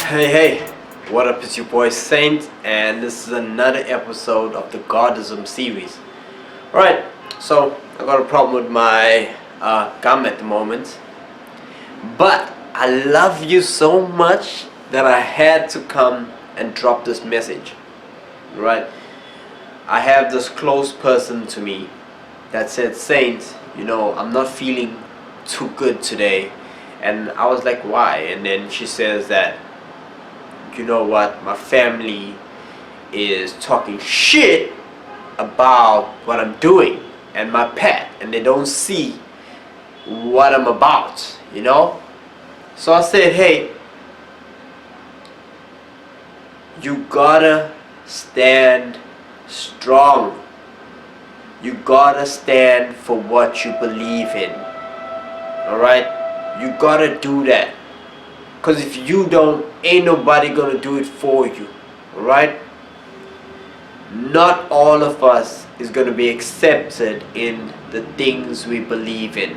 Hey, what up? It's your boy Saint, and this is another episode of the Godism series. Alright, so I got a problem with my gum at the moment, but I love you so much that I had to come and drop this message. Right? I have this close person to me that said, Saint, I'm not feeling too good today. And I was like, why? And then she says that, you know what, my family is talking shit about what I'm doing and my pet, and they don't see what I'm about, So I said, hey, you gotta stand strong. You gotta stand for what you believe in. Alright? You gotta do that. Because if you don't, ain't nobody gonna do it for you. Alright? Not all of us is gonna be accepted in the things we believe in.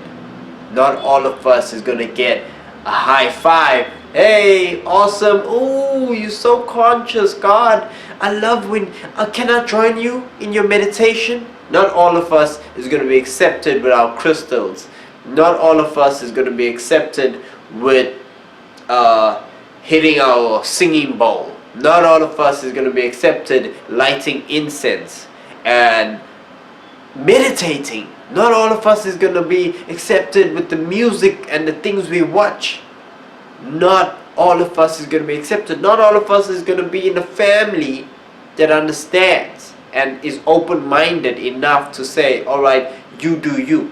Not all of us is gonna get a high five. Hey, awesome. Oh, you're so conscious, God. I love when can I join you in your meditation? Not all of us is going to be accepted with our crystals. Not all of us is going to be accepted with hitting our singing bowl. Not all of us is going to be accepted lighting incense and meditating. Not all of us is going to be accepted with the music and the things we watch. Not all of us is going to be accepted. Not all of us is going to be in a family that understands and is open-minded enough to say, alright, you do you.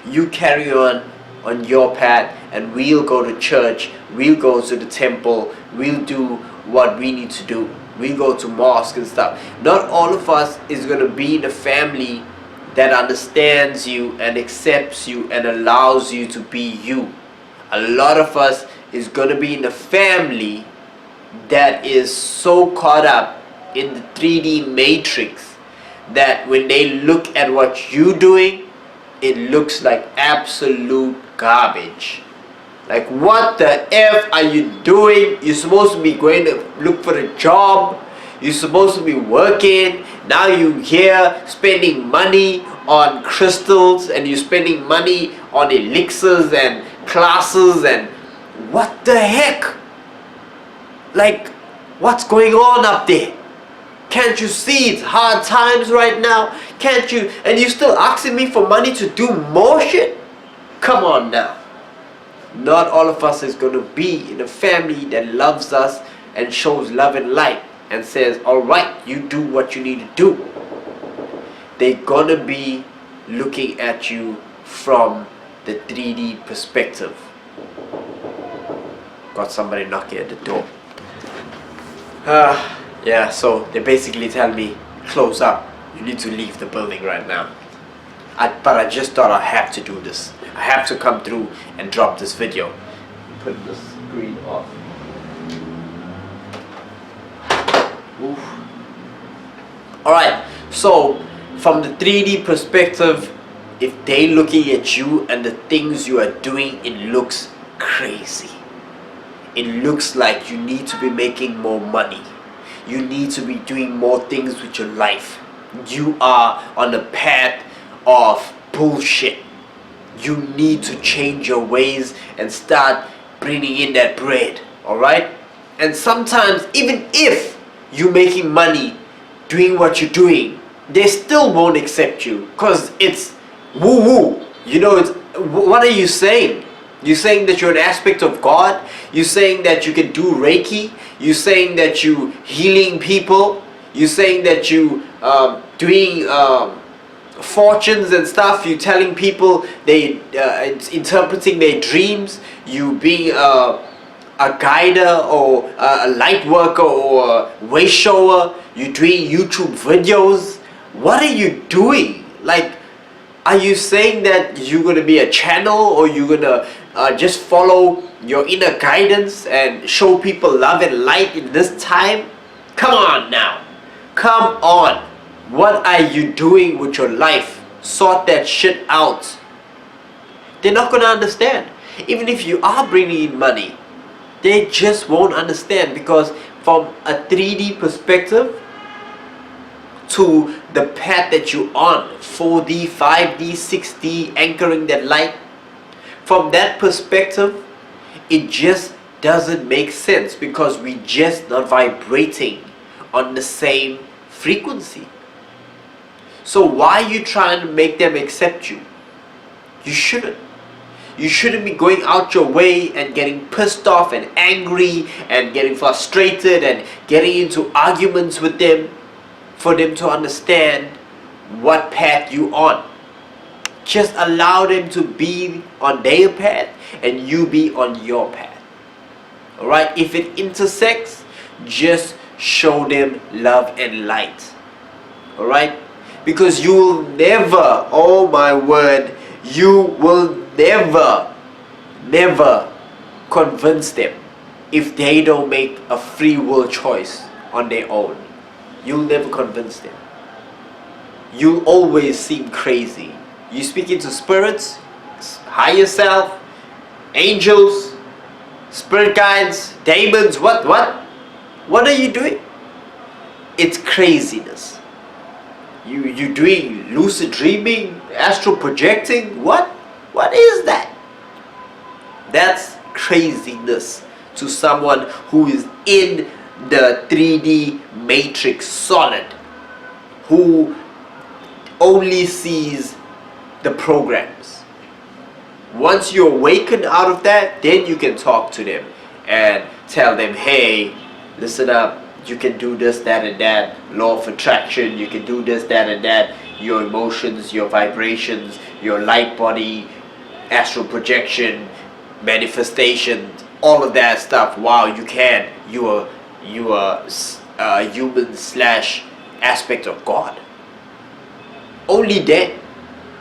You carry on your path, and we'll go to church, we'll go to the temple, we'll do what we need to do. We'll go to mosque and stuff. Not all of us is going to be in a family that understands you and accepts you and allows you to be you. A lot of us is going to be in a family that is so caught up in the 3D matrix that when they look at what you're doing, it looks like absolute garbage. Like, what the F are you doing? You're supposed to be going to look for a job. You're supposed to be working. Now you're here spending money on crystals, and you're spending money on elixirs and classes, and what the heck? Like, what's going on up there? Can't you see it's hard times right now? Can't you? And you still asking me for money to do more shit? Come on now. Not all of us is going to be in a family that loves us and shows love and light and says, alright, you do what you need to do. They're going to be looking at you from the 3D perspective. Got somebody knocking at the door. Yeah, so they basically tell me, close up, you need to leave the building right now. But I just thought I have to do this. I have to come through and drop this video. Put the screen off. Oof. Alright, so from the 3D perspective, if they looking at you and the things you are doing, it looks crazy. It looks like you need to be making more money. You need to be doing more things with your life. You are on a path of bullshit. You need to change your ways and start bringing in that bread. Alright? And sometimes, even if you're making money doing what you're doing, they still won't accept you because it's woo-woo. What are you saying? You're saying that you're an aspect of God? You're saying that you can do Reiki? You're saying that you healing people? You're saying that you doing fortunes and stuff? You're telling people they interpreting their dreams? You being a guider or a light worker or a way shower? You're doing YouTube videos? What are you doing? Like, are you saying that you're going to be a channel, or you're going to just follow your inner guidance and show people love and light in this time? Come on now. Come on. What are you doing with your life? Sort that shit out. They're not going to understand. Even if you are bringing in money, They just won't understand, because from a 3D perspective to the path that you're on, 4D, 5D, 6D, anchoring that light, from that perspective, it just doesn't make sense, because we just not vibrating on the same frequency. So why are you trying to make them accept you? You shouldn't. You shouldn't be going out your way and getting pissed off and angry and getting frustrated and getting into arguments with them for them to understand what path you on. Just allow them to be on their path and you be on your path. Alright? If it intersects, just show them love and light. Alright? Because you will never, oh my word, you will never convince them if they don't make a free will choice on their own. You'll never convince them. You'll always seem crazy. You speak into spirits, higher self, angels, spirit guides, demons, what are you doing? It's craziness. You doing lucid dreaming, astral projecting? What is that? That's craziness to someone who is in the 3D matrix solid, who only sees the programs. Once you awaken out of that, then you can talk to them and tell them, hey, listen up, you can do this, that and that, law of attraction, you can do this, that and that, your emotions, your vibrations, your light body, astral projection, manifestation, all of that stuff. Wow, you can. You are human slash aspect of God. Only then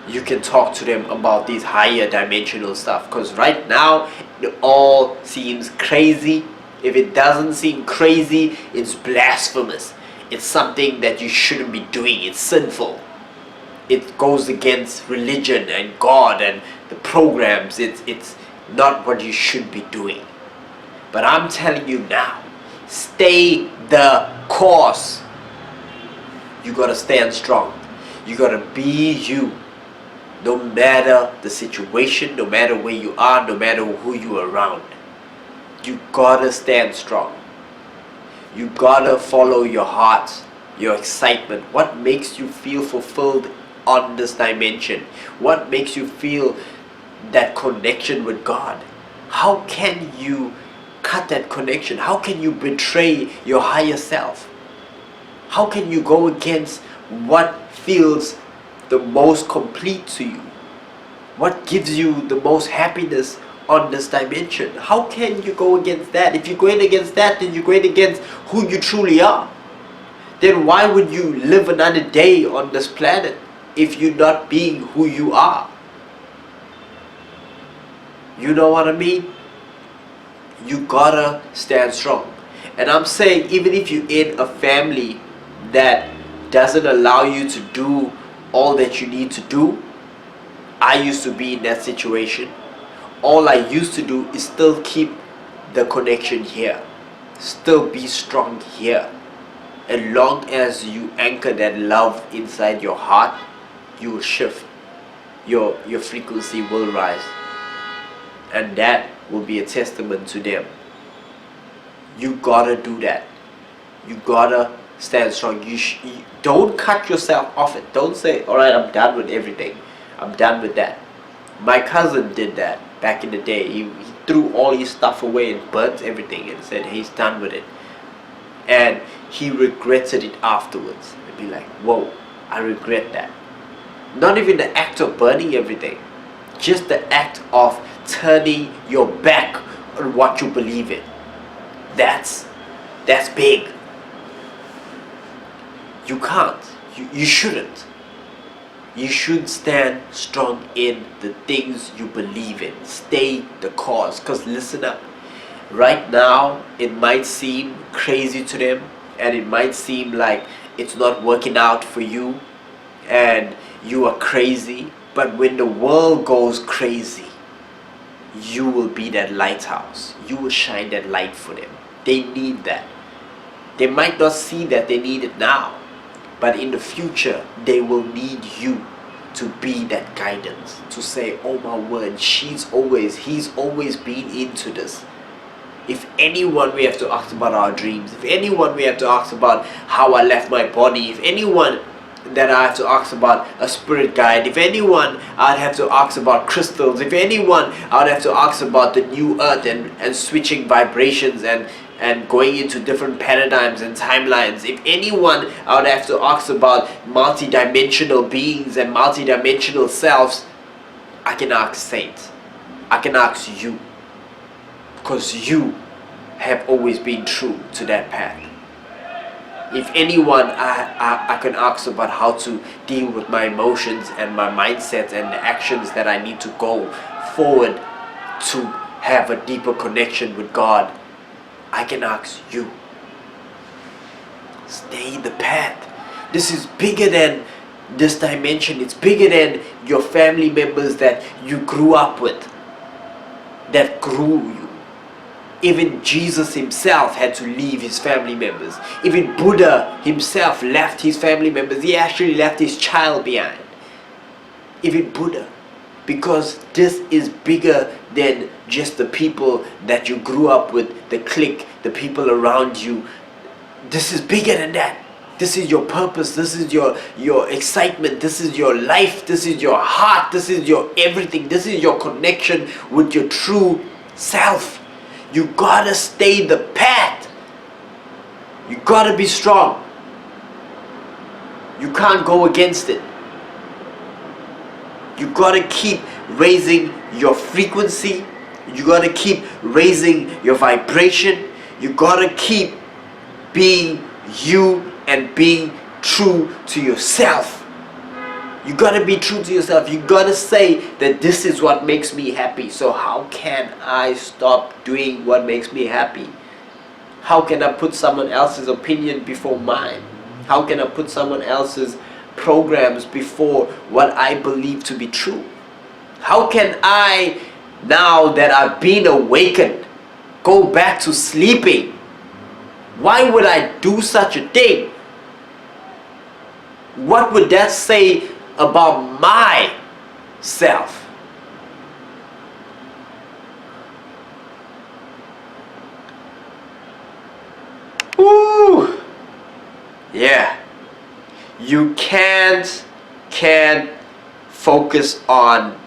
you can talk to them about these higher dimensional stuff, because right now it all seems crazy. If it doesn't seem crazy, it's blasphemous. It's something that you shouldn't be doing. It's sinful. It goes against religion and God and the programs. It's not what you should be doing. But I'm telling you now, stay the course. You gotta stand strong. You gotta be you. No matter the situation, no matter where you are, no matter who you are around. You gotta stand strong. You gotta follow your heart, your excitement. What makes you feel fulfilled on this dimension? What makes you feel that connection with God? How can you cut that connection? How can you betray your higher self? How can you go against what feels the most complete to you? What gives you the most happiness on this dimension? How can you go against that? If you're going against that, then you're going against who you truly are. Then why would you live another day on this planet if you're not being who you are? You know what I mean? You gotta stand strong. And I'm saying, even if you're in a family that doesn't allow you to do all that you need to do, I used to be in that situation. All I used to do is still keep the connection here, still be strong here. As long as you anchor that love inside your heart, you will shift. Your frequency will rise, and that will be a testament to them. You gotta do that. You gotta stand strong. You don't cut yourself off it. Don't say, alright, I'm done with everything, I'm done with that. My cousin did that back in the day. He threw all his stuff away and burnt everything and said he's done with it. And he regretted it afterwards. And be like, whoa, I regret that. Not even the act of burning everything, just the act of turning your back on what you believe in. That's big. You can't. You shouldn't. You should stand strong in the things you believe in. Stay the course. Because listen up. Right now, it might seem crazy to them, and it might seem like it's not working out for you, and you are crazy. But when the world goes crazy, you will be that lighthouse. You will shine that light for them. They need that. They might not see that they need it now, but in the future, they will need you to be that guidance. To say, oh my word, he's always been into this. If anyone we have to ask about our dreams, if anyone we have to ask about how I left my body, if anyone that I have to ask about a spirit guide, if anyone I'd have to ask about crystals, if anyone I'd have to ask about the new earth and switching vibrations and going into different paradigms and timelines, if anyone I would have to ask about multi-dimensional beings and multi-dimensional selves, I can ask Saint. I can ask you. Because you have always been true to that path. If anyone I can ask about how to deal with my emotions and my mindset and the actions that I need to go forward to have a deeper connection with God, I can ask you. Stay in the path. This is bigger than this dimension. It's bigger than your family members that you grew up with, that grew you. Even Jesus himself had to leave his family members. Even Buddha himself left his family members. He actually left his child behind. Even Buddha. Because this is bigger than just the people that you grew up with, the clique, the people around you. This is bigger than that. This is your purpose. This is your excitement. This is your life. This is your heart. This is your everything. This is your connection with your true self. You gotta stay the path. You gotta be strong. You can't go against it. You gotta keep raising your frequency. You gotta keep raising your vibration. You gotta keep being you and being true to yourself. You gotta be true to yourself. You gotta say that this is what makes me happy. So how can I stop doing what makes me happy? How can I put someone else's opinion before mine? How can I put someone else's programs before what I believe to be true? How can I, now that I've been awakened, go back to sleeping? Why would I do such a thing? What would that say about myself? Woo! Yeah. You can't focus on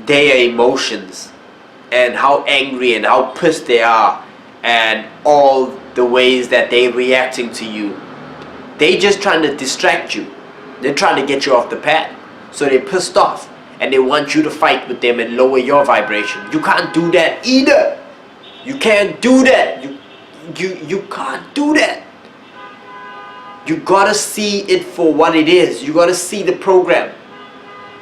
their emotions and how angry and how pissed they are and all the ways that they're reacting to you. They just trying to distract you. They're trying to get you off the path. So they're pissed off and they want you to fight with them and lower your vibration. You can't do that either. You can't do that. You can't do that. You gotta see it for what it is. You gotta see the program.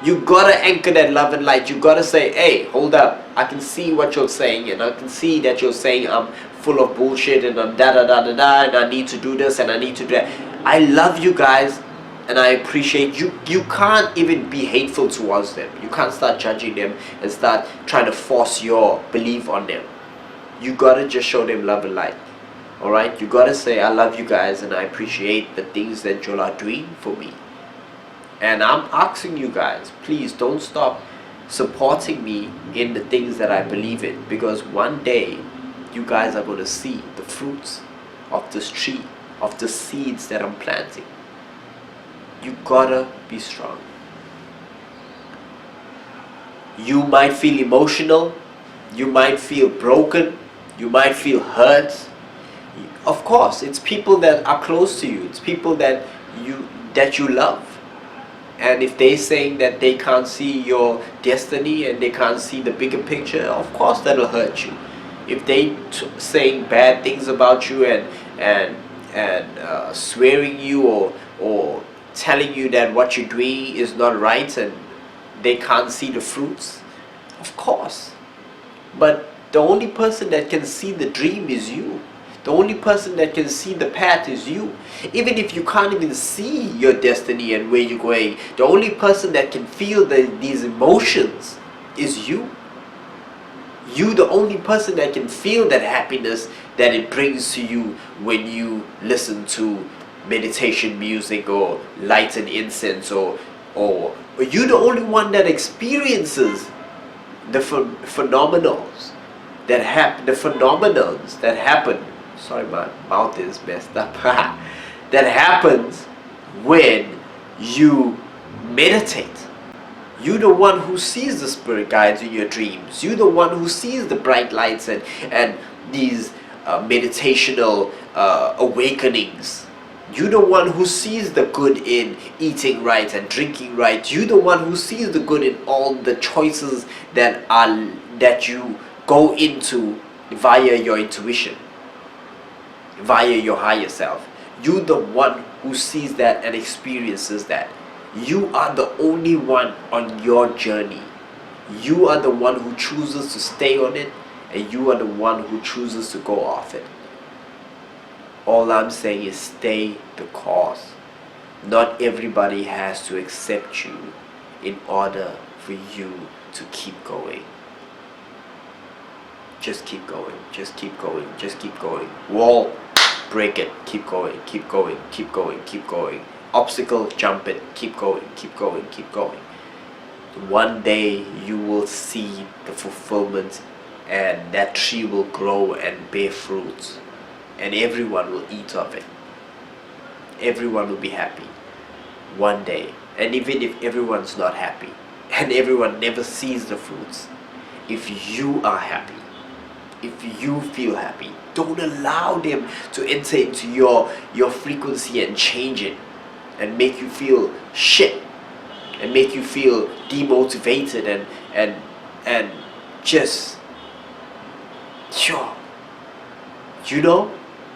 You gotta anchor that love and light. You gotta say, hey, hold up. I can see what you're saying, and I can see that you're saying I'm full of bullshit and I'm da da da da da and I need to do this and I need to do that. I love you guys and I appreciate you. You can't even be hateful towards them. You can't start judging them and start trying to force your belief on them. You gotta just show them love and light. Alright? You gotta say, I love you guys and I appreciate the things that you are doing for me. And I'm asking you guys, please don't stop supporting me in the things that I believe in, because one day you guys are going to see the fruits of this tree, of the seeds that I'm planting. You gotta be strong. You might feel emotional, you might feel broken, you might feel hurt. Of course, it's people that are close to you, it's people that you love. And if they're saying that they can't see your destiny and they can't see the bigger picture, of course that'll hurt you. If they saying bad things about you and swearing you or telling you that what you're doing is not right and they can't see the fruits, of course. But the only person that can see the dream is you. The only person that can see the path is you. Even if you can't even see your destiny and where you're going, the only person that can feel these emotions is you. You the only person that can feel that happiness that it brings to you when you listen to meditation music or light and incense, or you the only one that experiences the phenomenals that happen. Sorry, my mouth is messed up. That happens when you meditate. You the one who sees the spirit guides in your dreams. You the one who sees the bright lights and these meditational awakenings. You the one who sees the good in eating right and drinking right. You the one who sees the good in all the choices that you go into via your intuition, via your higher self. You the one who sees that and experiences that. You are the only one on your journey. You are the one who chooses to stay on it, and you are the one who chooses to go off it. All I'm saying is stay the course. Not everybody has to accept you in order for you to keep going. Just keep going, just keep going, just keep going. Wall, break it, keep going, keep going, keep going, keep going. Obstacle, jump it, keep going, keep going, keep going. One day you will see the fulfillment, and that tree will grow and bear fruits, and everyone will eat of it. Everyone will be happy one day. And even if everyone's not happy and everyone never sees the fruits, if you are happy, if you feel happy, don't allow them to enter into your frequency and change it and make you feel shit and make you feel demotivated and just sure,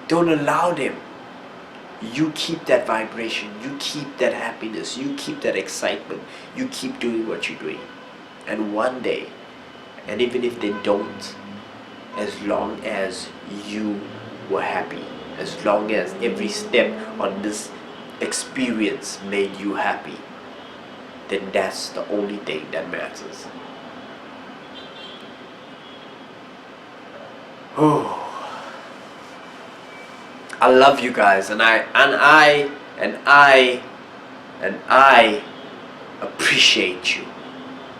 don't allow them. You keep that vibration, you keep that happiness, you keep that excitement, you keep doing what you're doing. And one day, and even if they don't, as long as you were happy, as long as every step on this experience made you happy, then that's the only thing that matters. Oh, I love you guys, and I appreciate you.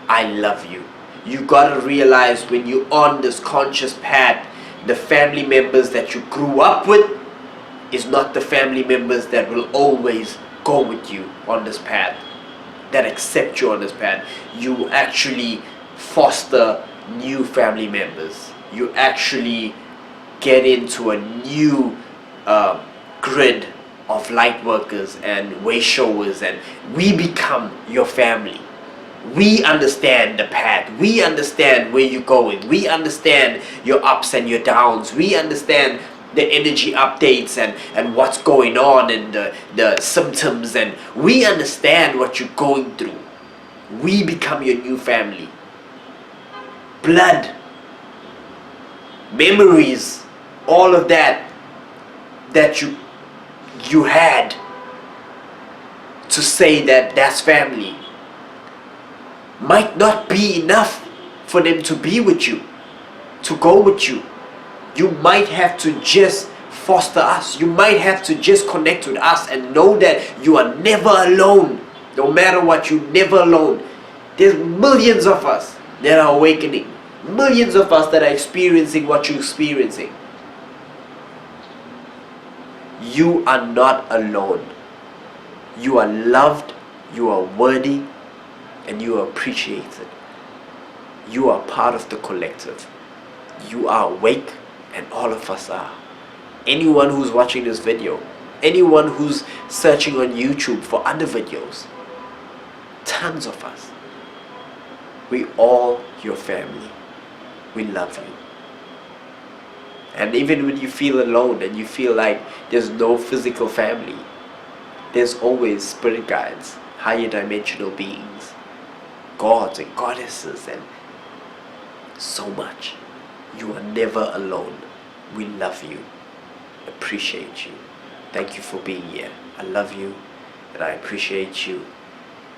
I love you. You gotta realize when you're on this conscious path, the family members that you grew up with is not the family members that will always go with you on this path, that accept you on this path. You actually foster new family members. You actually get into a new grid of light workers and way showers, and we become your family. We understand the path. We understand where you're going. We understand your ups and your downs. We understand the energy updates and what's going on and the symptoms, and we understand what you're going through. We become your new family. Blood, memories, all of that you had to say that that's family might not be enough for them to be with you, to go with you. You might have to just foster us. You might have to just connect with us and know that you are never alone. No matter what, you're never alone. There's millions of us that are awakening. Millions of us that are experiencing what you're experiencing. You are not alone. You are loved, you are worthy, and you are appreciated. You are part of the collective. You are awake, and all of us are. Anyone who's watching this video, anyone who's searching on YouTube for other videos, tons of us. We all your family. We love you. And even when you feel alone and you feel like there's no physical family, there's always spirit guides, higher dimensional beings, gods and goddesses, and so much. You are never alone. We love you, appreciate you. Thank you for being here. I love you and I appreciate you,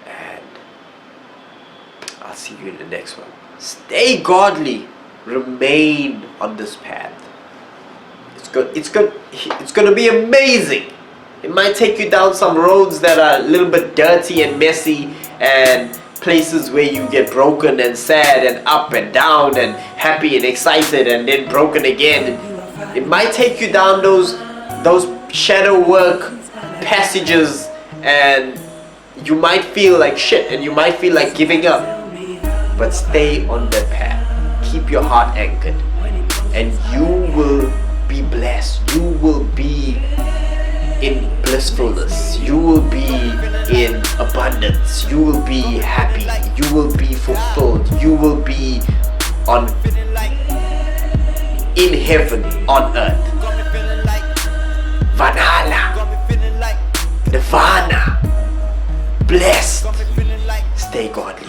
and I'll see you in the next one. Stay godly. Remain on this path. It's gonna be amazing. It might take you down some roads that are a little bit dirty and messy, and places where you get broken and sad and up and down and happy and excited and then broken again. It might take you down those shadow work passages, and you might feel like shit and you might feel like giving up. But stay on the path. Keep your heart anchored, and you will be blessed. You will be in blissfulness. You will be in abundance. You will be happy. You will be fulfilled. You will be in heaven on earth. Valhalla, Nirvana, blessed. Stay godly.